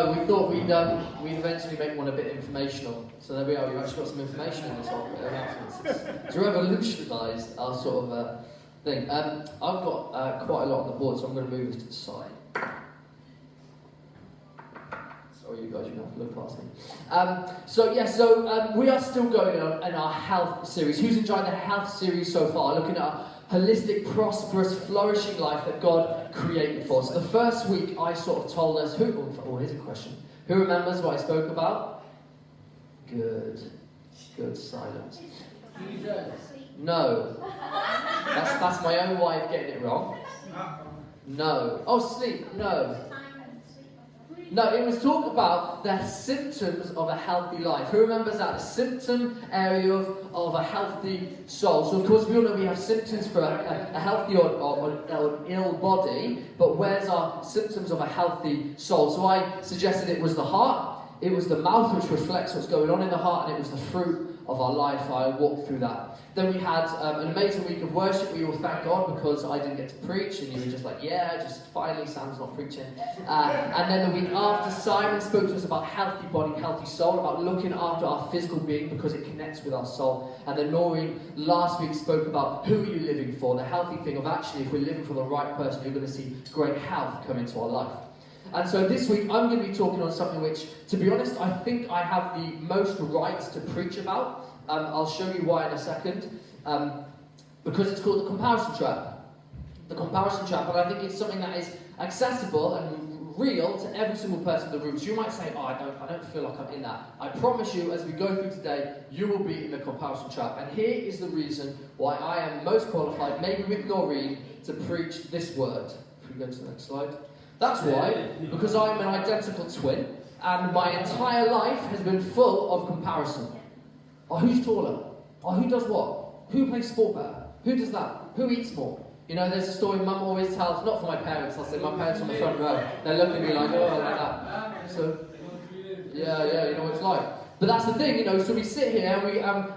know, we thought we'd eventually make one a bit informational. So there we are, we've actually got some information in this whole announcements. It's revolutionised our sort of thing. I've got quite a lot on the board, so I'm going to move this to the side. Sorry, you guys, you're going to have to look past me. We are still going on in our health series. Who's enjoyed the health series so far? Looking at our holistic, prosperous, flourishing life that God created for us. So the first week, I sort of told us here's a question. Who remembers what I spoke about? Good silence. No. That's my own way of getting it wrong. No. Oh, sleep. No. No, it was talk about the symptoms of a healthy life. Who remembers that? The symptom area of a healthy soul. So, of course, we all know we have symptoms for a healthy or an ill body, but where's our symptoms of a healthy soul? So I suggested it was the heart, it was the mouth, which reflects what's going on in the heart, and it was the fruit of our life. I walked through that. Then we had an amazing week of worship. We all thank God because I didn't get to preach, and you were just like, yeah, just finally Sam's not preaching. And then the week after, Simon spoke to us about healthy body, healthy soul, about looking after our physical being because it connects with our soul. And then Noreen last week spoke about who are you living for, the healthy thing of actually if we're living for the right person, you're going to see great health come into our life. And so this week I'm going to be talking on something which, to be honest, I think I have the most right to preach about. I'll show you why in a second. Because it's called the comparison trap. The comparison trap, and I think it's something that is accessible and real to every single person in the room. So you might say, I don't feel like I'm in that. I promise you, as we go through today, you will be in the comparison trap. And here is the reason why I am most qualified, maybe with Noreen, to preach this word. If we go to the next slide. That's why, because I'm an identical twin, and my entire life has been full of comparison. Oh, who's taller? Oh, who does what? Who plays sport better? Who does that? Who eats more? You know, there's a story Mum always tells, not for my parents, I'll say my parents on the front row. They're looking at me like, oh, like that. So, yeah, you know what it's like. But that's the thing, you know, so we sit here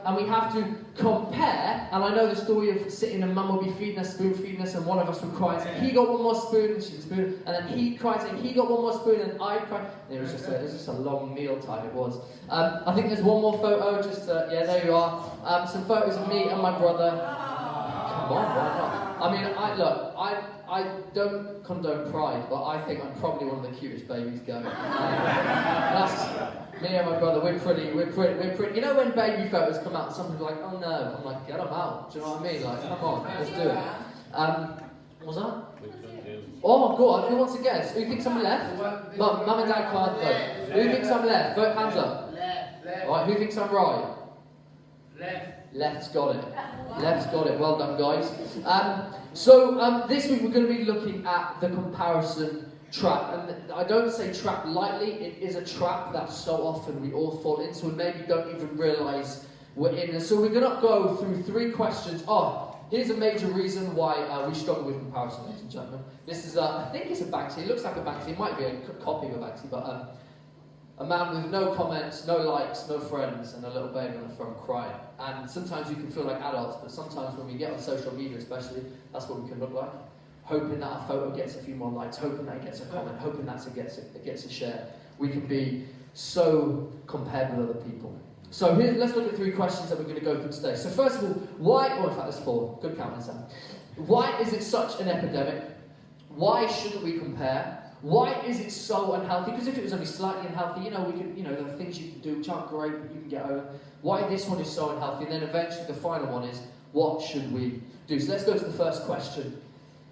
and we have to compare, and I know the story of sitting and Mum will be feeding us, spoon feeding us, and one of us would cry and say, he got one more spoon, and she would spoon, and then he cried saying, he got one more spoon, and I cried. And it was just a long meal time, it was. I think there's one more photo, yeah, there you are. Some photos of me and my brother. Come on, why not? I mean, I don't condone pride, but I think I'm probably one of the cutest babies going. That's me and my brother. We're pretty. You know when baby photos come out, some people are like, oh no. I'm like, get them out. Do you know what I mean? Like, come on, let's do it. What was that? Oh, go on. Who wants to guess? Who thinks I'm left? Mum and Dad can't vote. Who thinks I'm left? Vote hands up. Left. Right. Who thinks I'm right? Left's got it. Left's got it. Well done, guys. So this week we're going to be looking at the comparison trap. And I don't say trap lightly. It is a trap that so often we all fall into and maybe don't even realise we're in. And so we're going to go through 3 questions. Here's a major reason why we struggle with comparison, ladies and gentlemen. This is, I think it's a Banksy. It looks like a Banksy. It might be a copy of a Banksy, but a man with no comments, no likes, no friends, and a little baby on the front crying. And sometimes you can feel like adults, but sometimes when we get on social media especially, that's what we can look like. Hoping that our photo gets a few more likes, hoping that it gets a comment, hoping that it gets a share. We can be so compared with other people. So let's look at 3 questions that we're going to go through today. So first of all, in fact there's 4. Good counting, Sam. Why is it such an epidemic? Why shouldn't we compare? Why is it so unhealthy? Because if it was only slightly unhealthy, there are things you can do which aren't great, but you can get over. Why this one is so unhealthy? And then eventually the final one is, what should we do? So let's go to the first question.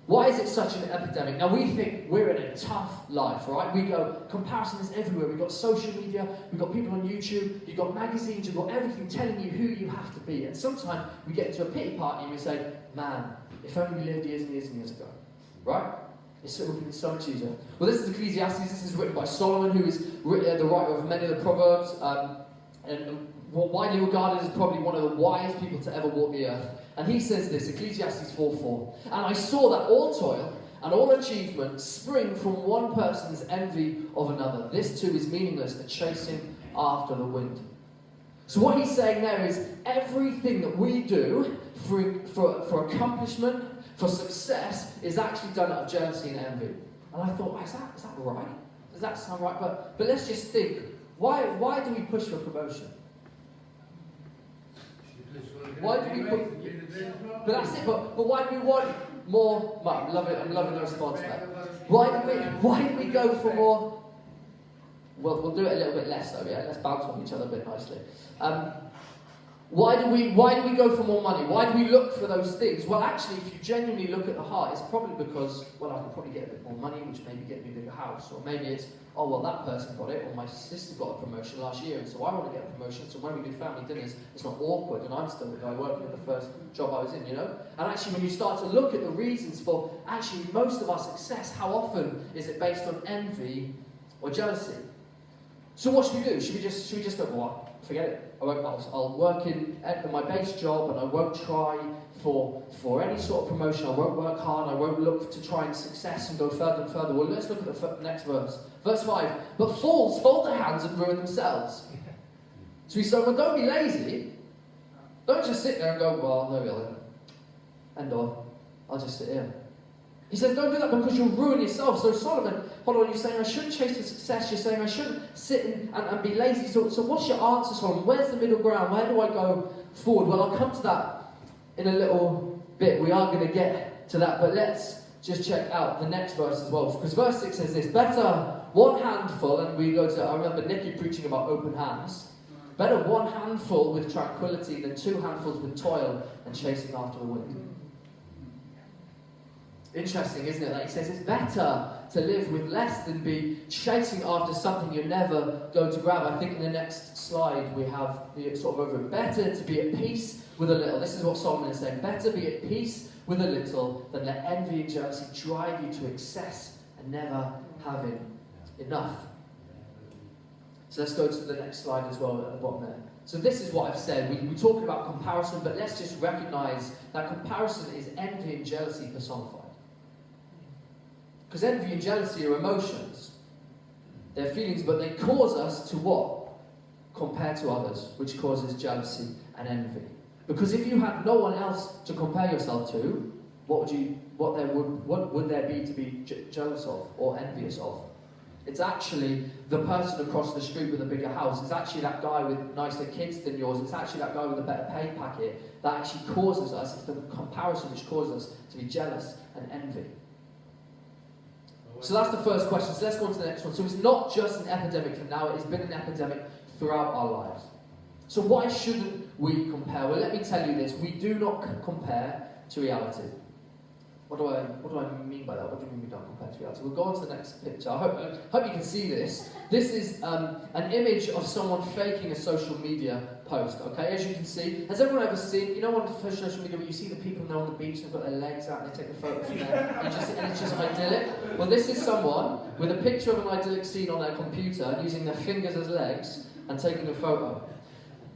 Why is it such an epidemic? Now we think we're in a tough life, right? We go, comparison is everywhere. We've got social media, we've got people on YouTube, you've got magazines, you've got everything telling you who you have to be. And sometimes we get into a pity party and we say, man, if only we lived years and years and years ago, right? It would have been so much easier. Well, this is Ecclesiastes. This is written by Solomon, who is the writer of many of the Proverbs, and widely regarded as probably one of the wisest people to ever walk the earth. And he says this, Ecclesiastes 4:4. And I saw that all toil and all achievement spring from one person's envy of another. This too is meaningless, a chasing after the wind. So what he's saying there is everything that we do for accomplishment, for success, is actually done out of jealousy and envy. And I thought, is that right? Does that sound right? But let's just think. Why do we push for promotion? Why do we put... But that's it. But why do we want more... I'm loving the response there. Why do we go for more... Well, we'll do it a little bit less though, yeah? Let's bounce off each other a bit nicely. Why do we go for more money? Why do we look for those things? Well, actually, if you genuinely look at the heart, it's probably because, well, I can probably get a bit more money, which maybe get me a bigger house. Or maybe it's, oh, well, that person got it, or my sister got a promotion last year, and so I want to get a promotion. So when we do family dinners, it's not awkward, and I'm still the guy working at the first job I was in, you know? And actually, when you start to look at the reasons for, actually, most of our success, how often is it based on envy or jealousy? So what should we do? Should we just go, well, forget it. I'll work in my base job and I won't try for any sort of promotion. I won't work hard. I won't look to try and success and go further and further. Well, let's look at the next verse. Verse 5. But fools fold their hands and ruin themselves. So we say, well, don't be lazy. Don't just sit there and go, well, no, really. End of. I'll just sit here. He says, don't do that because you'll ruin yourself. So Solomon, hold on, you're saying I shouldn't chase for success. You're saying I shouldn't sit and be lazy. So what's your answer, Solomon? Where's the middle ground? Where do I go forward? Well, I'll come to that in a little bit. We are going to get to that. But let's just check out the next verse as well. Because verse 6 says this, better one handful, and we go to, I remember Nicky preaching about open hands. Better one handful with tranquility than two handfuls with toil and chasing after the wind. Interesting, isn't it? Like he says, it's better to live with less than be chasing after something you're never going to grab. I think in the next slide we have the sort of over it. Better to be at peace with a little. This is what Solomon is saying. Better be at peace with a little than let envy and jealousy drive you to excess and never having enough. So let's go to the next slide as well at the bottom there. So this is what I've said. We talk about comparison, but let's just recognize that comparison is envy and jealousy personified. Because envy and jealousy are emotions. They're feelings, but they cause us to what? Compare to others, which causes jealousy and envy. Because if you had no one else to compare yourself to, what would there be to be jealous of or envious of? It's actually the person across the street with a bigger house. It's actually that guy with nicer kids than yours. It's actually that guy with a better pay packet that actually causes us, it's the comparison which causes us to be jealous and envy. So that's the first question. So let's go on to the next one. So it's not just an epidemic for now, it's been an epidemic throughout our lives. So why shouldn't we compare? Well, let me tell you this. We do not compare to reality. What do I mean by that? What do you mean we don't compare to reality? We'll go on to the next picture. I hope you can see this. This is an image of someone faking a social media post, okay? As you can see, has everyone ever seen, you know on social media where you see the people now on the beach, they've got their legs out and they take a photo from there, and it's just idyllic? Well, this is someone with a picture of an idyllic scene on their computer, using their fingers as legs, and taking a photo.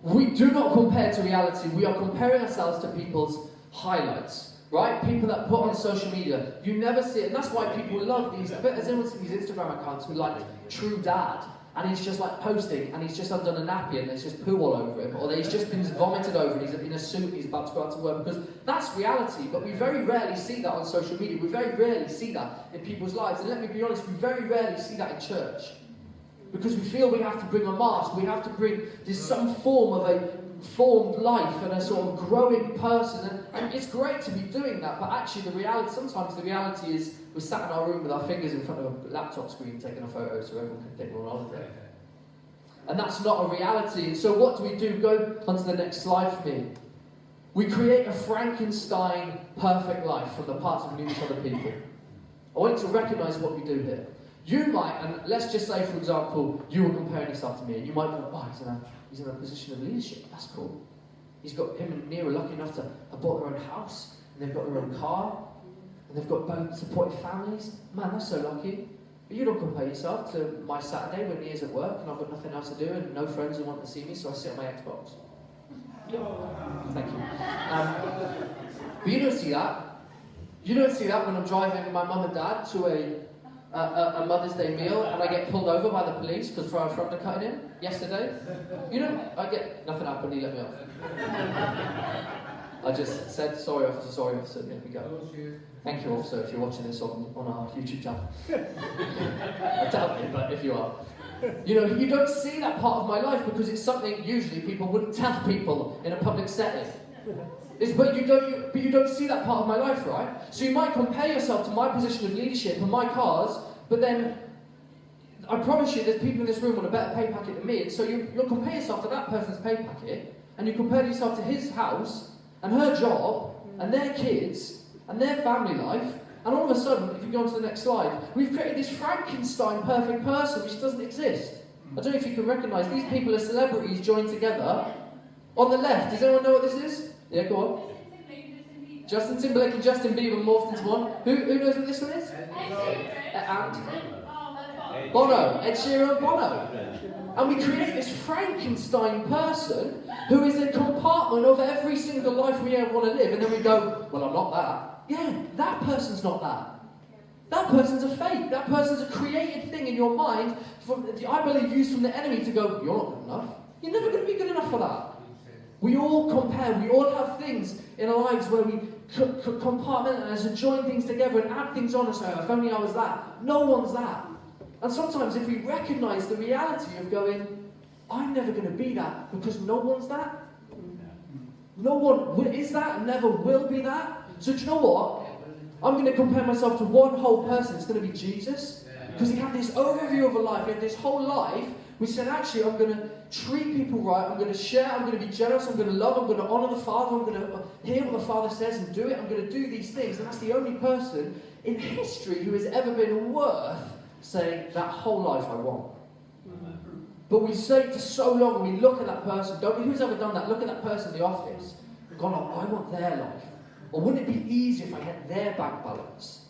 We do not compare to reality. We are comparing ourselves to people's highlights. Right? People that put on social media. You never see it. And that's why people love these. Has anyone seen these Instagram accounts who like True Dad? And he's just like posting and he's just undone a nappy and there's just poo all over him. Or he's just been vomited over and he's in a suit and he's about to go out to work. Because that's reality. But we very rarely see that on social media. We very rarely see that in people's lives. And let me be honest, we very rarely see that in church. Because we feel we have to bring a mask. We have to bring some form of a formed life and a sort of growing person, and it's great to be doing that, but actually sometimes the reality is we're sat in our room with our fingers in front of a laptop screen taking a photo so everyone can think we're on holiday. And that's not a reality. So what do? Go on to the next slide for me. We create a Frankenstein perfect life from the parts of news other people. I want you to recognise what we do here. You might, and let's just say for example, you were comparing yourself to me, and you might go, oh, he's in a position of leadership, that's cool. Him and Nia are lucky enough to have bought their own house, and they've got their own car, and they've got both supportive families. Man, that's so lucky. But you don't compare yourself to my Saturday when Nia's at work, and I've got nothing else to do, and no friends who want to see me, so I sit on my Xbox. Thank you. But you don't see that. You don't see that when I'm driving my mum and dad to a Mother's Day meal and I get pulled over by the police because for our front cutting in yesterday. I get nothing happened, he let me off. I I just said, sorry officer, there we go. Thank you, officer, if you're watching this on our YouTube channel. I doubt it, but if you are. You know, you don't see that part of my life because it's something usually people wouldn't tell people in a public setting. But you don't see that part of my life, right? So you might compare yourself to my position of leadership and my cars, but then I promise you there's people in this room on a better pay packet than me, and so you'll compare yourself to that person's pay packet, and you compare yourself to his house, and her job, and their kids, and their family life, and all of a sudden, if you go on to the next slide, we've created this Frankenstein perfect person which doesn't exist. I don't know if you can recognise, these people are celebrities joined together. On the left, does anyone know what this is? Yeah, go on. Justin Timberlake and Justin Bieber morphed into one. Who knows what this one is? And Bono. Ed Sheeran and Bono. And we create this Frankenstein person who is a compartment of every single life we ever want to live, and then we go, well, I'm not that. Yeah, that person's not that. That person's a fake. That person's a created thing in your mind, I believe, used from the enemy to go, you're not good enough. You're never going to be good enough for that. We all compare. We all have things in our lives where we compartmentalize and join things together and add things on and say, if only I was that. No one's that. And sometimes if we recognize the reality of going, I'm never going to be that because no one's that. No one is that and never will be that. So do you know what? I'm going to compare myself to one whole person. It's going to be Jesus. Because he had this overview of a life. He had this whole life. We said, actually, I'm going to treat people right. I'm going to share. I'm going to be generous. I'm going to love. I'm going to honour the Father. I'm going to hear what the Father says and do it. I'm going to do these things. And that's the only person in history who has ever been worth saying, that whole life I want. But we say it for so long, and we look at that person. Who's ever done that? Look at that person in the office and gone, oh, I want their life. Or wouldn't it be easier if I had their bank balance?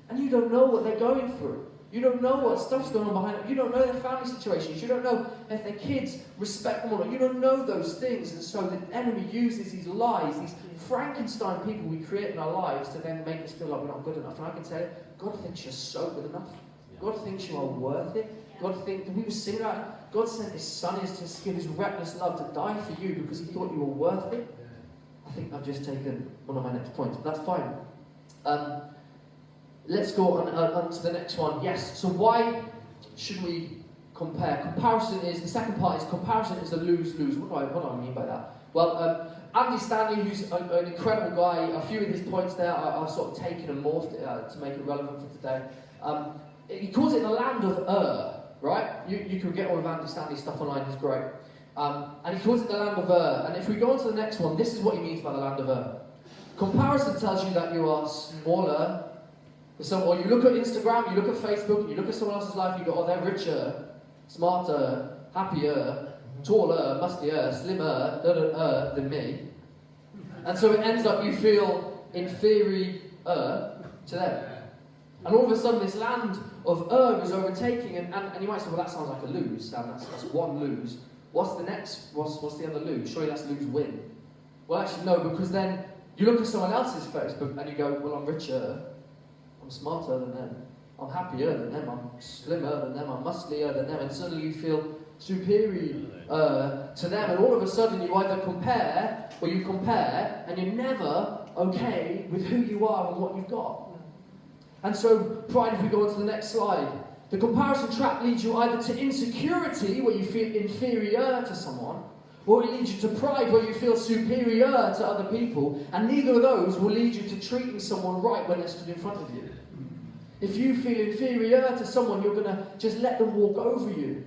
And you don't know what they're going through. You don't know what stuff's going on behind it. You don't know their family situations. You don't know if their kids respect them or not. You don't know those things. And so the enemy uses these lies, these Frankenstein people we create in our lives to then make us feel like we're not good enough. And I can tell you, God thinks you're so good enough. God thinks you are worth it. God thinks, we were singing about it, God sent his son to give his reckless love to die for you because he thought you were worth it. I think I've just taken one of my next points, but that's fine. Let's go on to the next one. Yes, so why should we compare? Comparison is, the second part is, comparison is a lose-lose. What do I mean by that? Well, Andy Stanley, who's an incredible guy, a few of his points there I've sort of taken and morphed to make it relevant for today. He calls it the land of right? You can get all of Andy Stanley's stuff online, he's great. And he calls it the land of and if we go on to the next one, this is what he means by the land of Comparison tells you that you are smaller. Or you look at Instagram, you look at Facebook, you look at someone else's life, you go, oh, they're richer, smarter, happier, taller, mustier, slimmer, than me. And so it ends up you feel inferior to them. And all of a sudden this land of is overtaking, and you might say, well, that sounds like a lose, Sam, that's one lose. What's the next, what's the other lose? Surely that's lose-win. Well, actually, no, because then you look at someone else's Facebook and you go, well, I'm richer, I'm smarter than them, I'm happier than them, I'm slimmer than them, I'm musclier than them, and suddenly you feel superior to them, and all of a sudden you either compare, or you compare, and you're never okay with who you are and what you've got. And so, pride, if we go on to the next slide, the comparison trap leads you either to insecurity, where you feel inferior to someone, or it leads you to pride, where you feel superior to other people, and neither of those will lead you to treating someone right when they're stood in front of you. If you feel inferior to someone, you're going to just let them walk over you.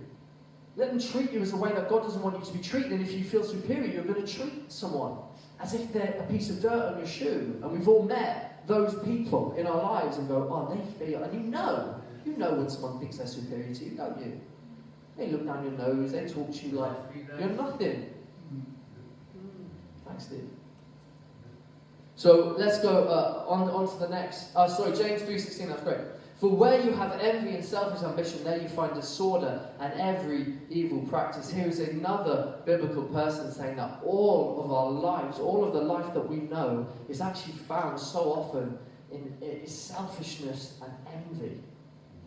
Let them treat you as a way that God doesn't want you to be treated, and if you feel superior, you're going to treat someone as if they're a piece of dirt on your shoe. And we've all met those people in our lives and go, oh, they feel, and you know when someone thinks they're superior to you, don't you? They look down your nose, they talk to you like you're nothing. Thanks, Steve. So let's go on to the next. James 3:16, that's great. For where you have envy and selfish ambition, there you find disorder and every evil practice. Here is another biblical person saying that all of our lives, all of the life that we know, is actually found so often in selfishness and envy.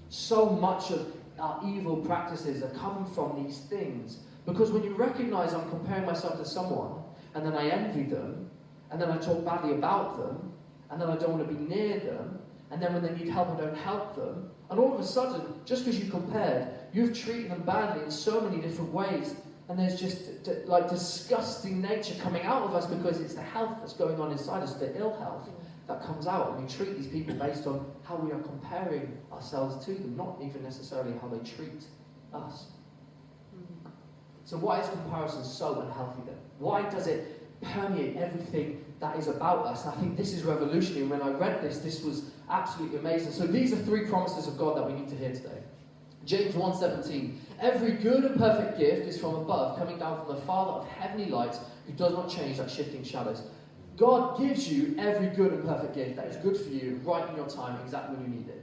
So much of our evil practices are coming from these things. Because when you recognize I'm comparing myself to someone, and then I envy them, and then I talk badly about them, and then I don't want to be near them, and then when they need help, I don't help them. And all of a sudden, just because you compared, you've treated them badly in so many different ways, and there's just like disgusting nature coming out of us because it's the health that's going on inside us, the ill health that comes out, and we treat these people based on how we are comparing ourselves to them, not even necessarily how they treat us. So why is comparison so unhealthy then? Why does it permeate everything that is about us? I think this is revolutionary. When I read this, this was absolutely amazing. So these are 3 promises of God that we need to hear today. James 1:17. Every good and perfect gift is from above, coming down from the Father of heavenly lights, who does not change like shifting shadows. God gives you every good and perfect gift that is good for you right in your time, exactly when you need it.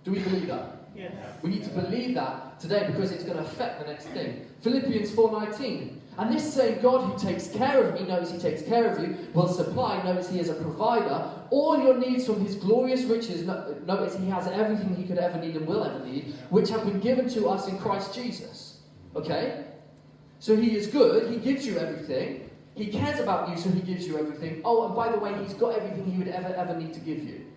Do we believe that? Yes. We need to believe that today because it's going to affect the next thing. Philippians 4:19. And this same God who takes care of me, notice he takes care of you, will supply, notice he is a provider, all your needs from his glorious riches, notice he has everything he could ever need and will ever need, which have been given to us in Christ Jesus. Okay? So he is good, he gives you everything, he cares about you, so he gives you everything. Oh, and by the way, he's got everything he would ever need to give you.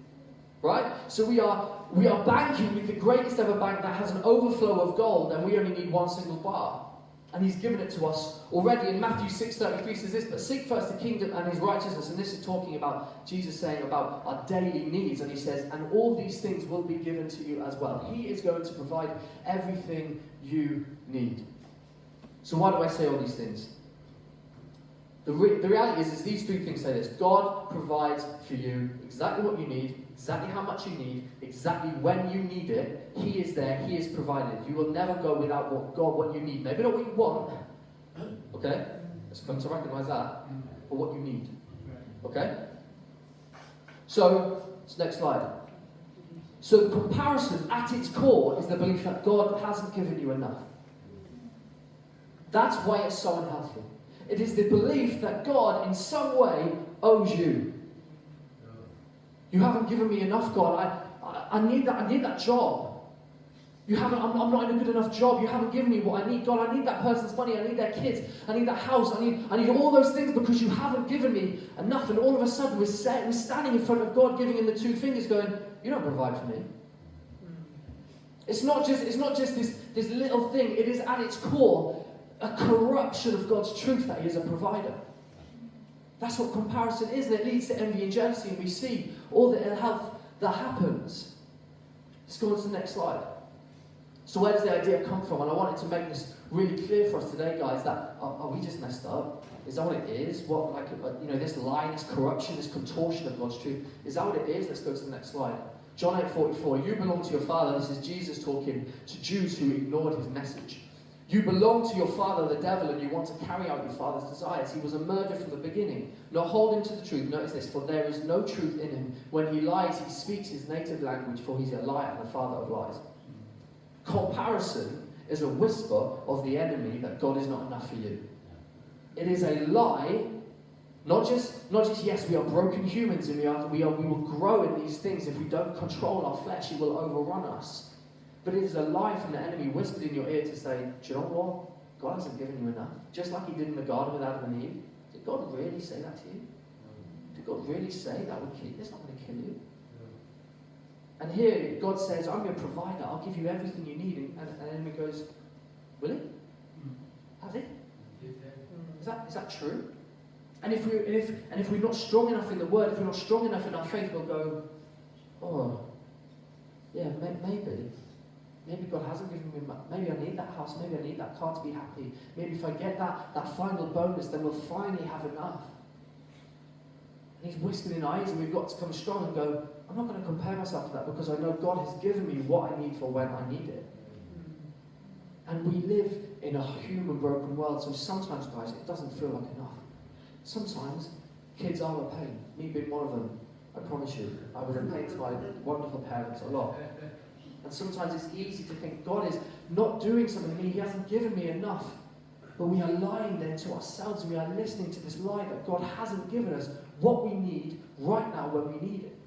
Right? So we are banking with the greatest ever bank that has an overflow of gold, and we only need one single bar. And he's given it to us already. In Matthew 6:33 says this, but seek first the kingdom and his righteousness. And this is talking about Jesus saying about our daily needs. And he says, and all these things will be given to you as well. He is going to provide everything you need. So why do I say all these things? The reality is these 3 things say this. God provides for you exactly what you need, exactly how much you need, exactly when you need it. He is there, he is provided. You will never go without what you need. Maybe not what you want, okay? Let's come to recognize that, but what you need, okay? So, next slide. So comparison at its core is the belief that God hasn't given you enough. That's why it's so unhealthy. It is the belief that God in some way owes you. You haven't given me enough, God. I need that job. I'm not in a good enough job. You haven't given me what I need. God, I need that person's money. I need their kids. I need that house. I need all those things because you haven't given me enough. And all of a sudden we're standing in front of God, giving him the 2 fingers going, you don't provide for me. It's not just this little thing. It is at its core a corruption of God's truth that he is a provider. That's what comparison is, and it leads to envy and jealousy, and we see all the ill health that happens. Let's go on to the next slide. So where does the idea come from? And I wanted to make this really clear for us today, guys, that are we just messed up? Is that what it is? This lie, this corruption, this contortion of God's truth, is that what it is? Let's go to the next slide. John 8:44, you belong to your father. This is Jesus talking to Jews who ignored his message. You belong to your father, the devil, and you want to carry out your father's desires. He was a murderer from the beginning, not holding to the truth. Notice this, for there is no truth in him. When he lies, he speaks his native language, for he's a liar and the father of lies. Comparison is a whisper of the enemy that God is not enough for you. It is a lie, not just yes, we are broken humans, and we will grow in these things. If we don't control our flesh, it will overrun us. But it is a lie from the enemy whispered in your ear to say, do you know what? God hasn't given you enough. Just like he did in the garden with Adam and Eve. Did God really say that to you? Did God really say that would kill you? It's not going to kill you. And here, God says, I'm your provider. I'll give you everything you need. And the enemy goes, will he? Has he? Is that true? And if we're not strong enough in the word, if we're not strong enough in our faith, we'll go, oh, yeah, maybe. Maybe God hasn't given me much. Maybe I need that house. Maybe I need that car to be happy. Maybe if I get that final bonus, then we'll finally have enough. And he's whispering in our ears, and we've got to come strong and go, I'm not going to compare myself to that because I know God has given me what I need for when I need it. And we live in a human broken world, so sometimes, guys, it doesn't feel like enough. Sometimes kids are a pain. Me being one of them, I promise you. I was a pain to my wonderful parents a lot. And sometimes it's easy to think God is not doing something to me. He hasn't given me enough. But we are lying then to ourselves, and we are listening to this lie that God hasn't given us what we need right now when we need it.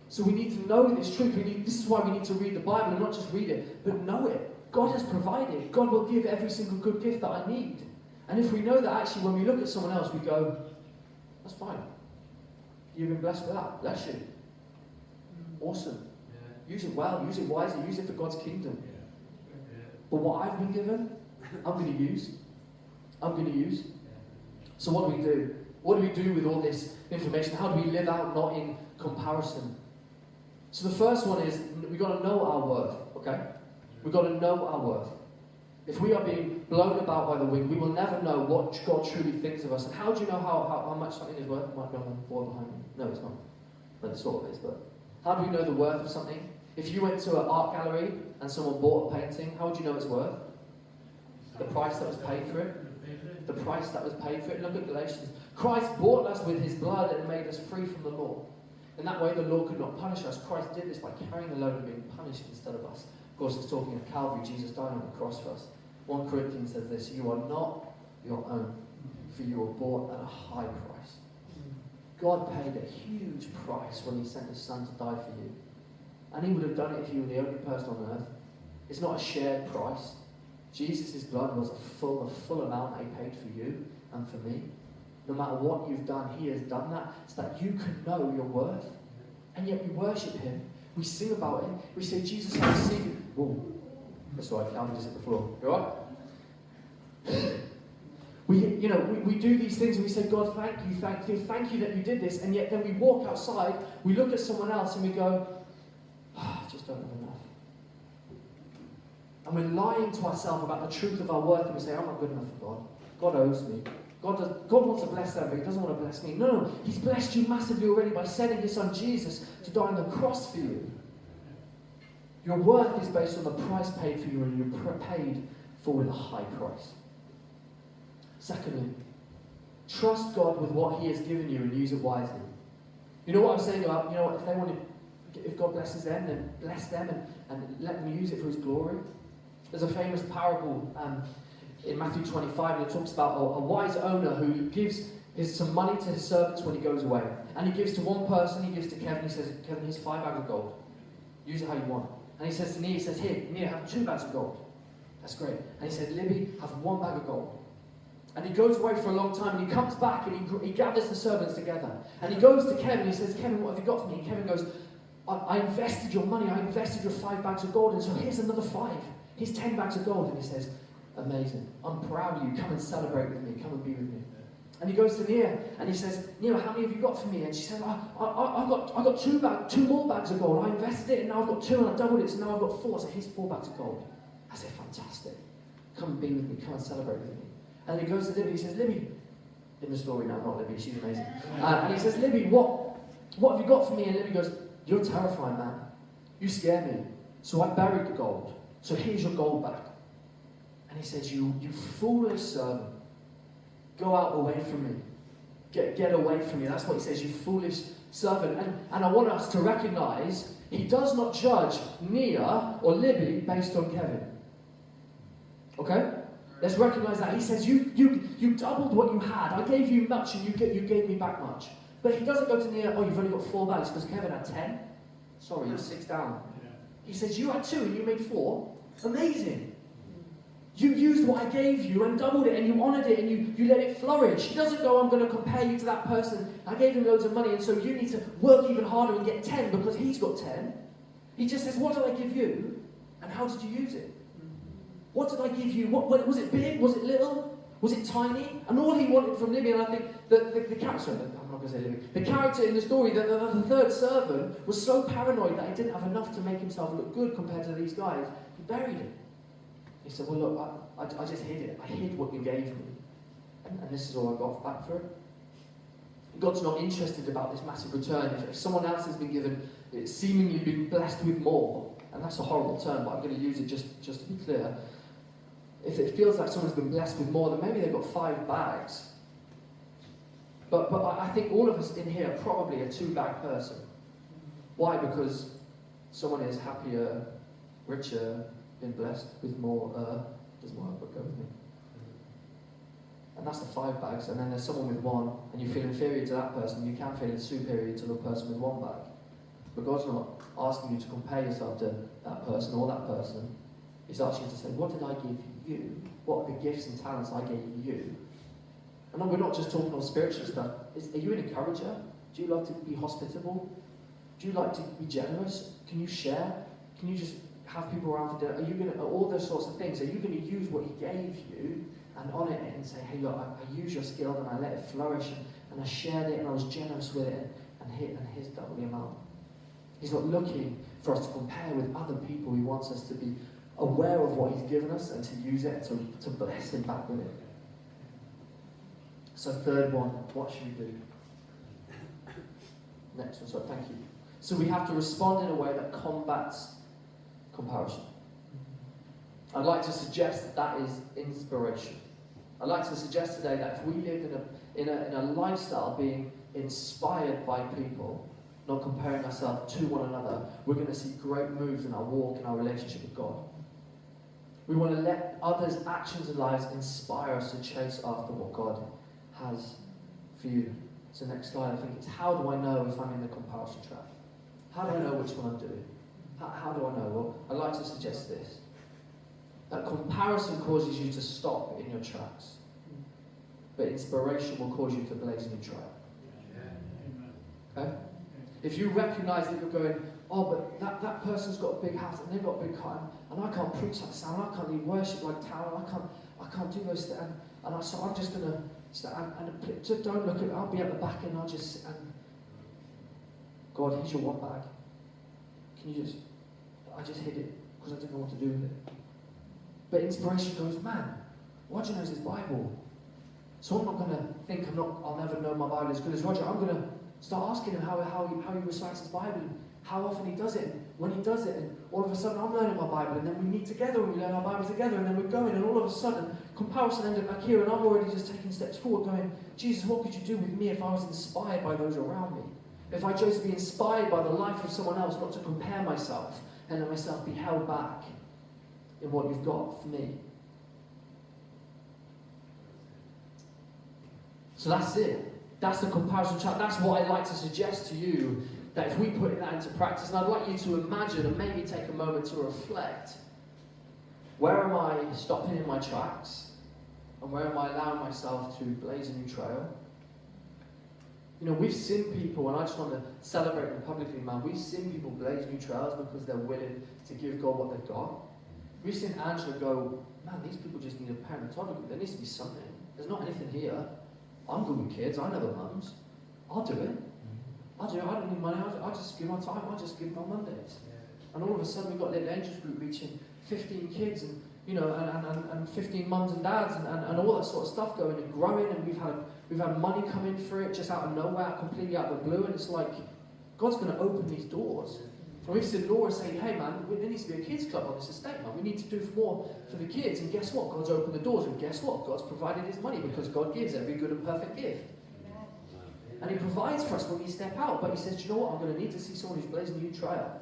So we need to know this truth. This is why we need to read the Bible, and not just read it, but know it. God has provided. God will give every single good gift that I need. And if we know that, actually, when we look at someone else, we go, That's fine. You've been blessed with that. Bless you. Awesome. Use it well, use it wisely, use it for God's kingdom. But what I've been given, I'm going to use. I'm going to use. So what do we do? What do we do with all this information? How do we live out not in comparison? So the first one is, we've got to know our worth, okay? We've got to know our worth. If we are being blown about by the wind, we will never know what God truly thinks of us. And how do you know how much something is worth? It might be on the board behind me. No, it's not. But it sort of is, but how do we know the worth of something? If you went to an art gallery and someone bought a painting, how would you know its worth? The price that was paid for it. The price that was paid for it. Look at Galatians. Christ bought us with his blood and made us free from the law. In that way, the law could not punish us. Christ did this by carrying the load and being punished instead of us. Of course, it's talking of Calvary. Jesus died on the cross for us. 1 Corinthians says this, you are not your own, for you were bought at a high price. God paid a huge price when he sent his son to die for you. And he would have done it if you were the only person on earth. It's not a shared price. Jesus' blood was a full amount that he paid for you and for me. No matter what you've done, he has done that so that you can know your worth. And yet we worship him. We sing about it. We say, Jesus, I receive you. Whoa. That's right, Calvin just hit the floor. You alright? We do these things and we say, God, thank you that you did this. And yet then we walk outside, we look at someone else and we go, I just don't have enough. And we're lying to ourselves about the truth of our worth, and we say, I'm not good enough for God. God owes me. God wants to bless them, but he doesn't want to bless me. No, he's blessed you massively already by sending his son Jesus to die on the cross for you. Your worth is based on the price paid for you, and you're paid for with a high price. Secondly, trust God with what he has given you and use it wisely. You know what I'm saying about, if God blesses them, then bless them and let them use it for his glory. There's a famous parable in Matthew 25, and it talks about a wise owner who gives some money to his servants when he goes away. And he gives to one person, he gives to Kevin, he says, Kevin, here's 5 bags of gold. Use it how you want. And he says to Nia, here, Nia, have 2 bags of gold. That's great. And he said, Libby, have 1 bag of gold. And he goes away for a long time, and he comes back, and he gathers the servants together. And he goes to Kevin, he says, Kevin, what have you got for me? And Kevin goes, I invested your money, I invested your 5 bags of gold, and so here's another 5. Here's 10 bags of gold. And he says, amazing. I'm proud of you. Come and celebrate with me. Come and be with me. And he goes to Nia, and he says, Nia, how many have you got for me? And she says, I've got 2 more bags of gold. I invested it, and now I've got 2, and I doubled it, so now I've got 4. So here's 4 bags of gold. I say, fantastic. Come and be with me. Come and celebrate with me. And then he goes to Libby, he says, Libby, in the story now, not Libby, she's amazing. And he says, Libby, what have you got for me? And Libby goes, you're terrifying, man. You scare me. So I buried the gold. So here's your gold back. And he says, you foolish servant, go out away from me. Get away from me. That's what he says, you foolish servant. And I want us to recognize he does not judge Nia or Libby based on Kevin. Okay? Let's recognize that. He says, you doubled what you had. I gave you much and you gave me back much. But he doesn't go to Nia, you've only got 4 bags because Kevin had 10. Sorry, you're 6 down. Yeah. He says, you had 2 and you made 4. Amazing. You used what I gave you and doubled it and you honoured it and you let it flourish. He doesn't go, I'm going to compare you to that person. I gave him loads of money and so you need to work even harder and get 10 because he's got 10. He just says, what did I give you and how did you use it? What did I give you? What was it big? Was it little? Was it tiny? And all he wanted from Libby, and I think the character, I'm not going to say Libby, the character in the story, the 3rd servant, was so paranoid that he didn't have enough to make himself look good compared to these guys. He buried it. He said, well look, I just hid it. I hid what you gave me. And this is all I got back for it. God's not interested about this massive return. If someone else has been given, seemingly been blessed with more, and that's a horrible term, but I'm going to use it just to be clear. If it feels like someone's been blessed with more, then maybe they've got 5 bags. But I think all of us in here are probably a 2-bag person. Why? Because someone is happier, richer, been blessed with more, doesn't matter, but go with me. And that's the 5 bags. And then there's someone with 1, and you feel inferior to that person. You can feel superior to the person with 1 bag. But God's not asking you to compare yourself to that person or that person. He's asking you to say, what did I give you? What are the gifts and talents I gave you? And we're not just talking about spiritual stuff. Are you an encourager? Do you love to be hospitable? Do you like to be generous? Can you share? Can you just have people around for dinner? Are you going to, all those sorts of things, are you going to use what he gave you and honour it and say, hey, look, I use your skill and I let it flourish and I shared it and I was generous with it and here's double the amount. He's not looking for us to compare with other people. He wants us to be aware of what he's given us and to use it to bless him back with it. So third one, what should we do? Next one, sorry, thank you. So we have to respond in a way that combats comparison. I'd like to suggest that is inspiration. I'd like to suggest today that if we lived in a lifestyle being inspired by people, not comparing ourselves to one another, we're going to see great moves in our walk and our relationship with God. We want to let others' actions and lives inspire us to chase after what God has for you. So next slide, I think it's how do I know if I'm in the comparison trap? How do I know which one I'm doing? How do I know? Well, I'd like to suggest this. That comparison causes you to stop in your tracks. But inspiration will cause you to blaze a new trail. Okay? If you recognize that you're going, oh, but that person's got a big house and they've got a big car and I can't preach like sound, I can't lead worship like talent, I can't do those things, so I'm just going to stand and just don't look at it, I'll be at the back and I'll just sit and God, here's your one bag. Can you just, I just hid it because I didn't know what to do with it. But inspiration goes, man, Roger knows his Bible. So I'm not going to think I'll never know my Bible as good as Roger. I'm going to start asking him how he recites his Bible, and how often he does it, and when he does it, and all of a sudden I'm learning my Bible, and then we meet together and we learn our Bible together, and then we're going, and all of a sudden comparison ended back here, and I'm already just taking steps forward going, Jesus, what could you do with me if I was inspired by those around me? If I chose to be inspired by the life of someone else, not to compare myself, and let myself be held back in what you've got for me. So that's it. That's the comparison trap. That's what I'd like to suggest to you, that if we put that into practice, and I'd like you to imagine and maybe take a moment to reflect, where am I stopping in my tracks? And where am I allowing myself to blaze a new trail? You know, we've seen people, and I just want to celebrate them publicly, man, we've seen people blaze new trails because they're willing to give God what they've got. We've seen Angela go, man, these people just need a parentology. There needs to be something. There's not anything here. I'm good with kids. I know the mums. I'll do it. I don't need money. I'll just give my time. I'll just give my Mondays. And all of a sudden, we've got Little Angels Group reaching 15 kids, and you know, and 15 mums and dads, and all that sort of stuff going and growing. And we've had money come in for it just out of nowhere, completely out of the blue. And it's like God's going to open these doors. And we've seen Laura saying, hey man, there needs to be a kids club on this estate, man. We need to do more for the kids. And guess what? God's opened the doors. And guess what? God's provided his money, because God gives every good and perfect gift. And he provides for us when we step out. But he says, do you know what? I'm going to need to see someone who's blazing a new trail.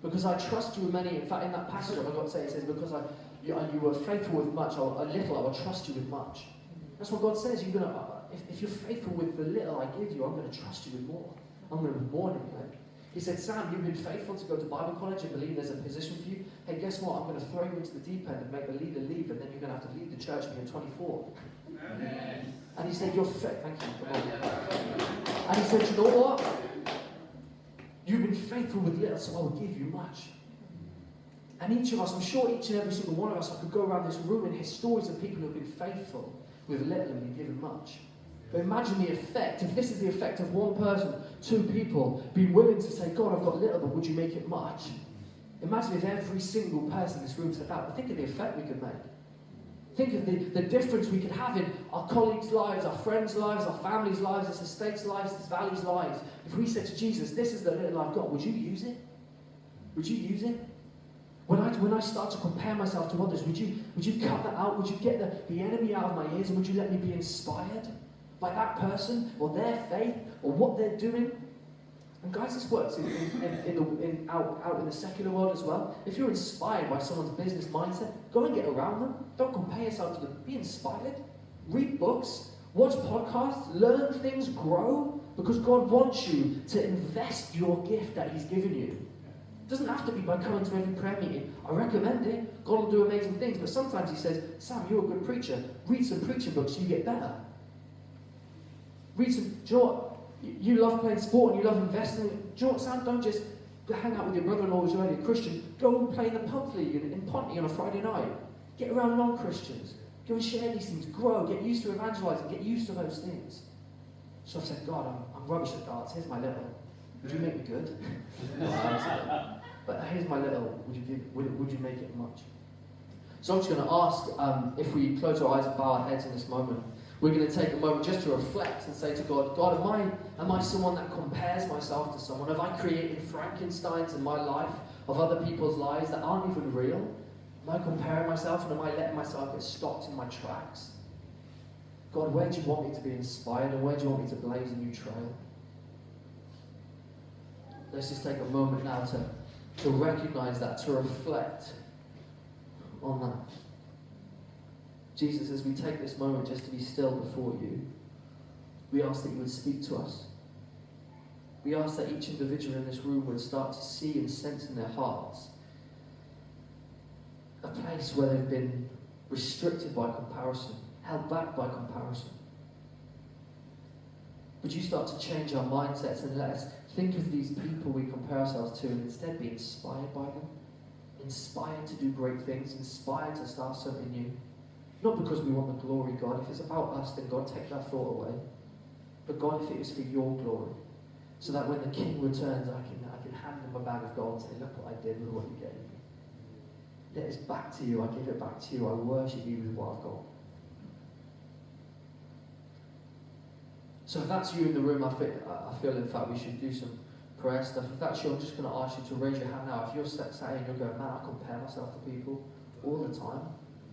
Because I trust you with many. In fact, in that passage, I've got to say, it says, because you were faithful with much, or a little, I will trust you with much. That's what God says. You're gonna, if you're faithful with the little I give you, I'm going to trust you with more. I'm going to be more than you. He said, Sam, you've been faithful to go to Bible college and believe there's a position for you. Hey, guess what? I'm going to throw you into the deep end and make the leader leave, and then you're going to have to lead the church when you're 24. Amen. And he said, you're faithful. Thank you. And he said, you know what? You've been faithful with little, so I will give you much. And each of us, I'm sure each and every single one of us, I could go around this room and hear stories of people who have been faithful with little and been given much. But imagine the effect, if this is the effect of one person, two people, being willing to say, God, I've got little, but would you make it much? Imagine if every single person in this room said that. But think of the effect we could make. Think of the difference we could have in our colleagues' lives, our friends' lives, our families' lives, this estate's lives, this valley's lives. If we said to Jesus, this is the little I've got, would you use it? Would you use it? When I start to compare myself to others, would you cut that out? Would you get the enemy out of my ears, and would you let me be inspired by that person, or their faith, or what they're doing? And guys, this works out in the secular world as well. If you're inspired by someone's business mindset, go and get around them. Don't compare yourself to them. Be inspired. Read books. Watch podcasts. Learn things. Grow. Because God wants you to invest your gift that he's given you. It doesn't have to be by coming to every prayer meeting. I recommend it. God will do amazing things. But sometimes he says, Sam, you're a good preacher. Read some preaching books so you get better. Read some, do you know what? You love playing sport and you love investing. Do you know what, Sam? Don't just hang out with your brother-in-law who's already a Christian. Go and play in the pub league in Ponty on a Friday night. Get around non-Christians. Go and share these things. Grow. Get used to evangelizing. Get used to those things. So I've said, God, I'm rubbish at darts. Here's my little. Would you make me good? But here's my little. Would you make it much? So I'm just going to ask if we close our eyes and bow our heads in this moment. We're going to take a moment just to reflect and say to God, God, am I someone that compares myself to someone? Have I created Frankensteins in my life of other people's lives that aren't even real? Am I comparing myself and am I letting myself get stopped in my tracks? God, where do you want me to be inspired and where do you want me to blaze a new trail? Let's just take a moment now to recognize that, to reflect on that. Jesus, as we take this moment just to be still before you, we ask that you would speak to us. We ask that each individual in this room would start to see and sense in their hearts a place where they've been restricted by comparison, held back by comparison. Would you start to change our mindsets and let us think of these people we compare ourselves to and instead be inspired by them? Inspired to do great things, inspired to start something new. Not because we want the glory, God. If it's about us, then God, take that thought away. But God, if it is for your glory, so that when the King returns, I can hand him a bag of gold and say, look what I did with what you gave me. Let it back to you. I give it back to you. I worship you with what I've got. So if that's you in the room, I feel in fact we should do some prayer stuff. If that's you, I'm just going to ask you to raise your hand now. If you're sat here and you're going, man, I compare myself to people all the time.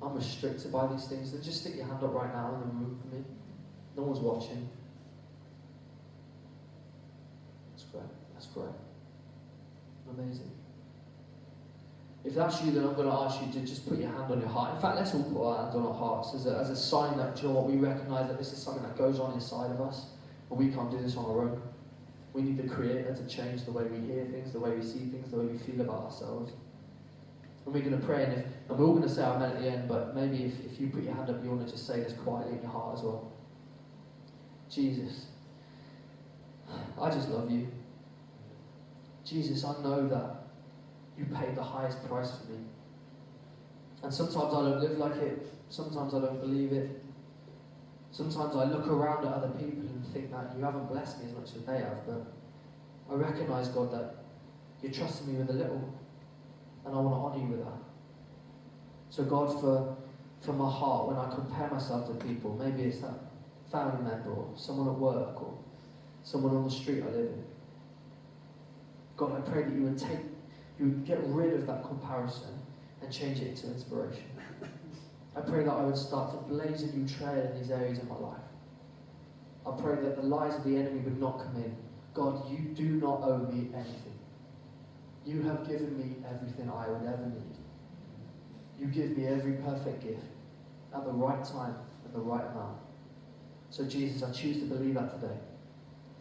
I'm restricted by these things. Then just stick your hand up right now in the room for me. No one's watching. That's great. That's great. Amazing. If that's you, then I'm going to ask you to just put your hand on your heart. In fact, let's all put our hands on our hearts as a sign that, do you know what, we recognize that this is something that goes on inside of us, and we can't do this on our own. We need the Creator to change the way we hear things, the way we see things, the way we feel about ourselves. And we're going to pray, and we're all going to say amen at the end, but maybe if you put your hand up, you want to just say this quietly in your heart as well. Jesus, I just love you. Jesus, I know that you paid the highest price for me. And sometimes I don't live like it. Sometimes I don't believe it. Sometimes I look around at other people and think that you haven't blessed me as much as they have, but I recognize, God, that you're trusting me with a little. And I want to honour you with that. So God, for my heart, when I compare myself to people, maybe it's that family member or someone at work or someone on the street I live in. God, I pray that you would get rid of that comparison and change it into inspiration. I pray that I would start to blaze a new trail in these areas of my life. I pray that the lies of the enemy would not come in. God, you do not owe me anything. You have given me everything I would ever need. You give me every perfect gift at the right time and the right amount. So Jesus, I choose to believe that today.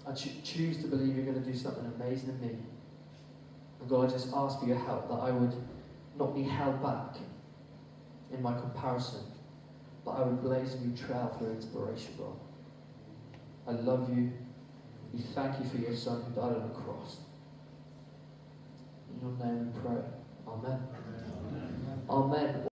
I choose to believe you're going to do something amazing in me. And God, I just ask for your help that I would not be held back in my comparison, but I would blaze a new trail through inspiration, God. I love you. We thank you for your Son who died on the cross. In your name we pray. Amen. Amen. Amen.